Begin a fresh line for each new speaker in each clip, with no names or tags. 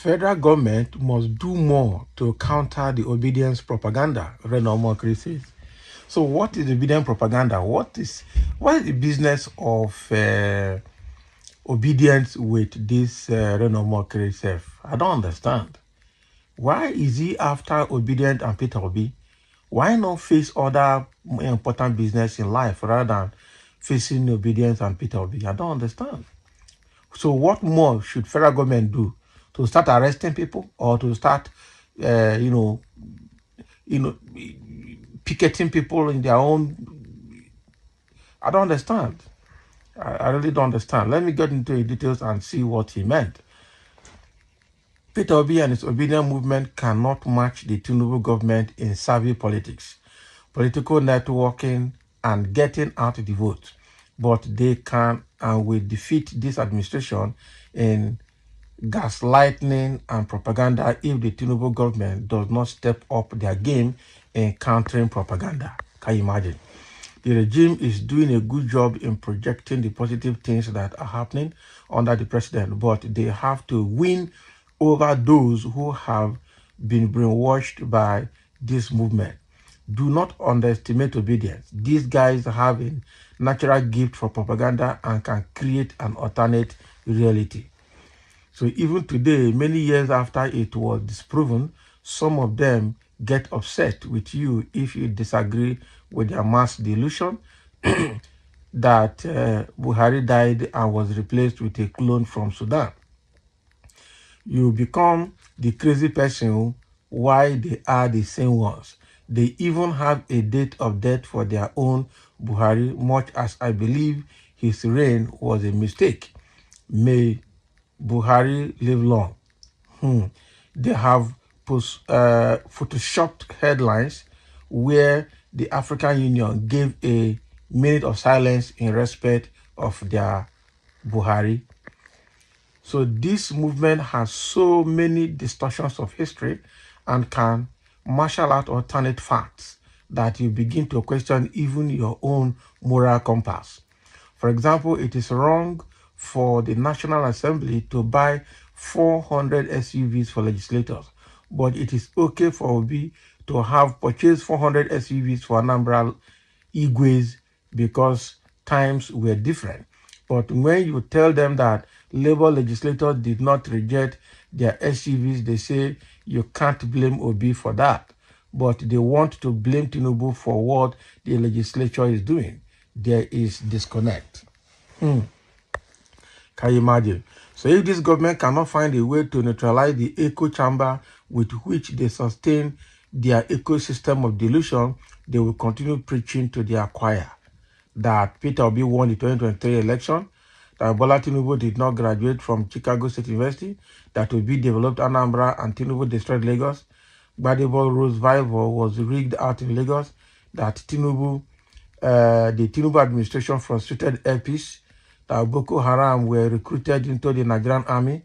Federal government must do more to counter the obedience propaganda, Reno Omokri says. So what is obedience propaganda? What is the business of obedience with this Reno Omokri self? I don't understand. Why is he after obedient and Peter Obi? Why not face other important business in life rather than facing obedience and Peter Obi? I don't understand. So what more should federal government do to start arresting people or to start, you know, picketing people in their own? I don't understand. I really don't understand. Let me get into the details and see what he meant. Peter Obi and his obedient movement cannot match the Tinubu government in savvy politics, political networking, and getting out the vote. But they can and will defeat this administration in gaslighting and propaganda if the Tinubu government does not step up their game in countering propaganda. Can you imagine? The regime is doing a good job in projecting the positive things that are happening under the president, but they have to win over those who have been brainwashed by this movement. Do not underestimate obedience. These guys have a natural gift for propaganda and can create an alternate reality. So even today, many years after it was disproven, some of them get upset with you if you disagree with their mass delusion that Buhari died and was replaced with a clone from Sudan. You become the crazy person while they are the same ones. They even have a date of death for their own Buhari, much as I believe his reign was a mistake. May Buhari live long. They have photoshopped headlines where the African Union gave a minute of silence in respect of their Buhari. So this movement has so many distortions of history and can marshal out alternate facts that you begin to question even your own moral compass. For example, it is wrong for the National Assembly to buy 400 SUVs for legislators, but it is okay for Obi to have purchased 400 SUVs for Anambra Igwes because times were different. But when you tell them that Labour legislators did not reject their SUVs, they say you can't blame Obi for that. But they want to blame Tinubu for what the legislature is doing. There is disconnect. Can you imagine? So if this government cannot find a way to neutralize the echo chamber with which they sustain their ecosystem of delusion, they will continue preaching to their choir that Peter Obi won the 2023 election, that Bola Tinubu did not graduate from Chicago State University, that Obi developed Anambra and Tinubu destroyed Lagos, Gbadebo Rose Vival was rigged out in Lagos, that the Tinubu administration frustrated airpeace, that Boko Haram were recruited into the Nigerian army,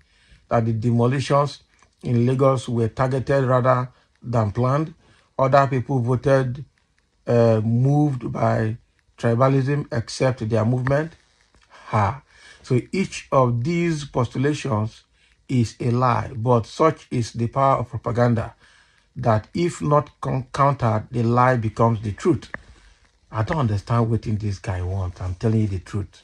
that the demolitions in Lagos were targeted rather than planned. Other people voted moved by tribalism except their movement. So each of these postulations is a lie, but such is the power of propaganda that if not countered, the lie becomes the truth. I don't understand what this guy wants. I'm telling you the truth.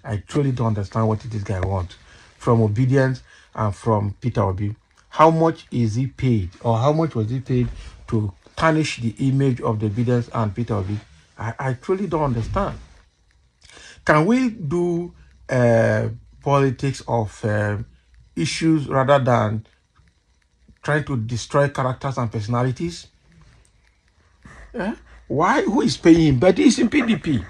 I truly don't understand what this guy wants from obedience and from Peter Obi. How much is he paid, or how much was he paid to tarnish the image of the obedience and Peter Obi? I truly don't understand. Can we do politics of issues rather than trying to destroy characters and personalities? Why? Who is paying him? But he's in PDP.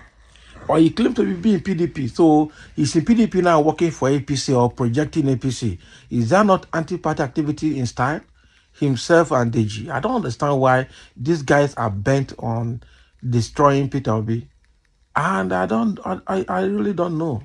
Or he claimed to be in PDP. So he's in PDP now working for APC or projecting APC. Is that not anti-party activity in style? Himself and Deji. I don't understand why these guys are bent on destroying Peter Obi. And I really don't know.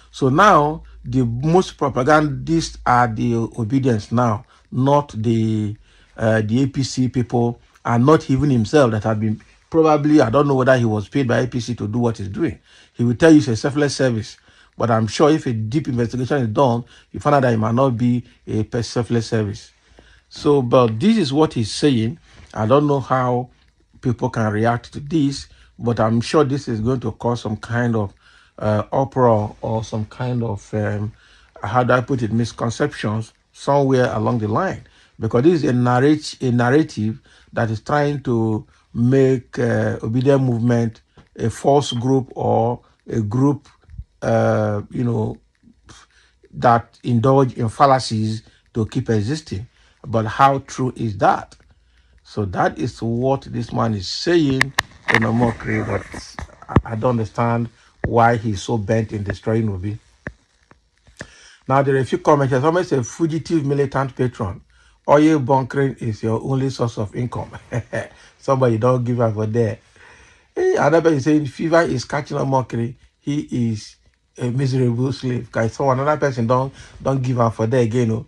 So now the most propagandists are the obedience now, not the APC people, and not even himself that had been probably, I don't know whether he was paid by APC to do what he's doing. He will tell you it's a selfless service. But I'm sure if a deep investigation is done, you find out that it might not be a selfless service. So, but this is what he's saying. I don't know how people can react to this, but I'm sure this is going to cause some kind of uproar or some kind of, how do I put it, misconceptions somewhere along the line. Because this is a narrative that is trying to make obedient movement a false group or a group, that indulge in fallacies to keep existing. But how true is that? So that is what this man is saying in Omokri, but I don't understand why he's so bent in destroying Obi. Now there are a few comments. Somebody said fugitive militant patron. Oil bunkering is your only source of income. Somebody don't give up for there. Hey, another person is saying fever is catching Omokri. He is a miserable slave. Guys, so another person don't give up for there again. Oh.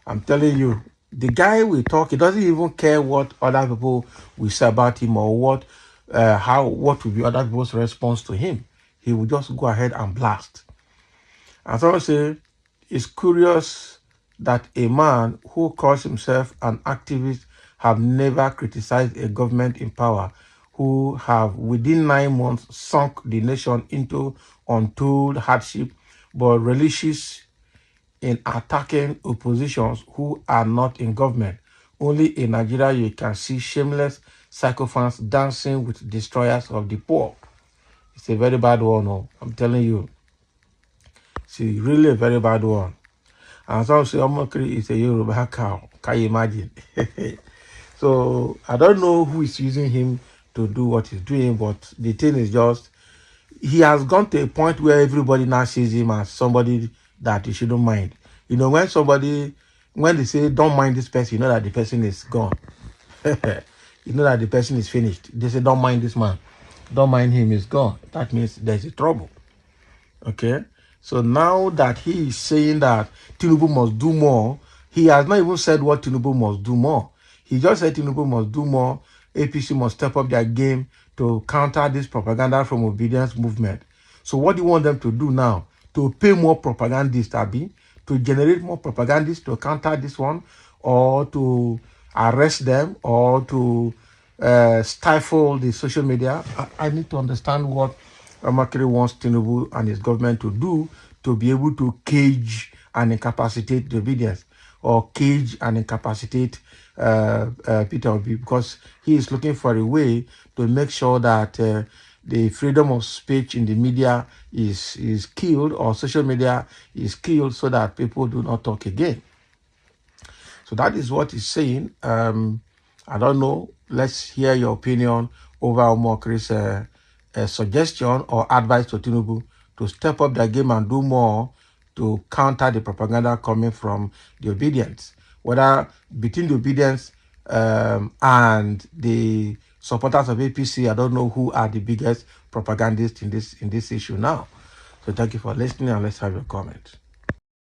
I'm telling you, the guy will talk. He doesn't even care what other people will say about him or what will be other people's response to him. He will just go ahead and blast. And someone say, it's curious that a man who calls himself an activist have never criticized a government in power who have within 9 months sunk the nation into untold hardship, but relishes in attacking oppositions who are not in government. Only in Nigeria you can see shameless sycophants dancing with destroyers of the poor. It's a very bad one, oh, I'm telling you. It's really a very bad one. And some say Omokri is a Yoruba cow. Can you imagine? So I don't know who is using him to do what he's doing, but the thing is just, he has gone to a point where everybody now sees him as somebody that you shouldn't mind. You know, when they say don't mind this person, you know that the person is gone. You know that the person is finished. They say don't mind this man. Don't mind him, he's gone. That means there's a trouble. Okay? So now that he is saying that Tinubu must do more, he has not even said what Tinubu must do more. He just said Tinubu must do more. APC must step up their game to counter this propaganda from obedience movement. So what do you want them to do now? To pay more propagandists, Abi? To generate more propagandists to counter this one? Or to arrest them? Or to stifle the social media? I need to understand what Omokri wants Tinubu and his government to do to be able to cage and incapacitate the obedience, or cage and incapacitate Peter Obi, because he is looking for a way to make sure that the freedom of speech in the media is killed, or social media is killed, so that people do not talk again. So that is what he's saying. I don't know. Let's hear your opinion over Omokri's suggestion or advice to Tinubu to step up their game and do more to counter the propaganda coming from the obedience. Whether between the obedience and the supporters of APC, I don't know who are the biggest propagandists in this issue now. So thank you for listening, and let's have your comment.